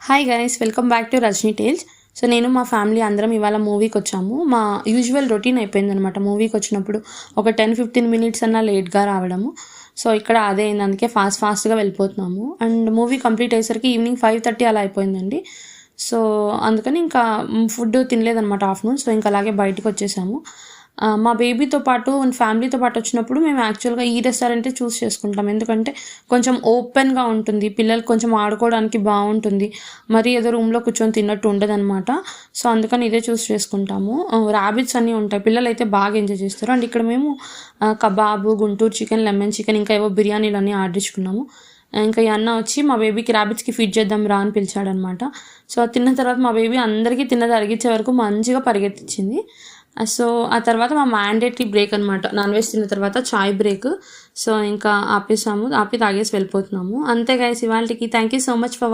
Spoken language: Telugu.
Hi guys, welcome back to Rajini Tales. So నేను మా ఫ్యామిలీ అందరం ఇవాళ మూవీకి వచ్చాము. మా యూజువల్ రొటీన్ అయిపోయింది అనమాట. మూవీకి వచ్చినప్పుడు ఒక 10-15 మినిట్స్ అన్నా లేట్గా రావడము. సో ఇక్కడ అదే అయింది, అందుకే ఫాస్ట్గా వెళ్ళిపోతున్నాము. అండ్ మూవీ కంప్లీట్ అయ్యేసరికి ఈవినింగ్ 5:30 అలా అయిపోయిందండి. సో అందుకని ఇంకా ఫుడ్ తినలేదనమాట ఆఫ్టర్నూన్. సో ఇంకా అలాగే బయటకు వచ్చేసాము. మా బేబీతో పాటు ఫ్యామిలీతో పాటు వచ్చినప్పుడు మేము యాక్చువల్గా ఈ రెస్టారెంటే చూస్ చేసుకుంటాం. ఎందుకంటే కొంచెం ఓపెన్గా ఉంటుంది, పిల్లలు కొంచెం ఆడుకోవడానికి బాగుంటుంది, మరి ఏదో రూమ్లో కూర్చొని తిన్నట్టు ఉండదన్నమాట. సో అందుకని ఇదే చూస్ చేసుకుంటాము. ర్యాబిట్స్ అన్నీ ఉంటాయి, పిల్లలు అయితే బాగా ఎంజాయ్ చేస్తారు. అండ్ ఇక్కడ మేము kebab, Guntur chicken, lemon chicken, ఇంకా ఏవో బిర్యానీలు అన్నీ ఆర్డర్ ఇచ్చుకున్నాము. ఇంకా ఈ అన్న వచ్చి మా బేబీకి ర్యాబిట్స్కి ఫీడ్ చేద్దాం రా అని పిలిచాడనమాట. సో తిన్న తర్వాత మా బేబీ అందరికీ తిన్నది అరిగించే వరకు మంచిగా పరిగెత్తించింది. సో ఆ తర్వాత మా మ్యాండేటరీ బ్రేక్ అనమాట, నాన్ వెజ్ తిన్న తర్వాత చాయ్ బ్రేక్. సో ఇంకా ఆపి తాగేసి వెళ్ళిపోతున్నాము. అంతే గైస్ ఇవాళకి. Thank you so much for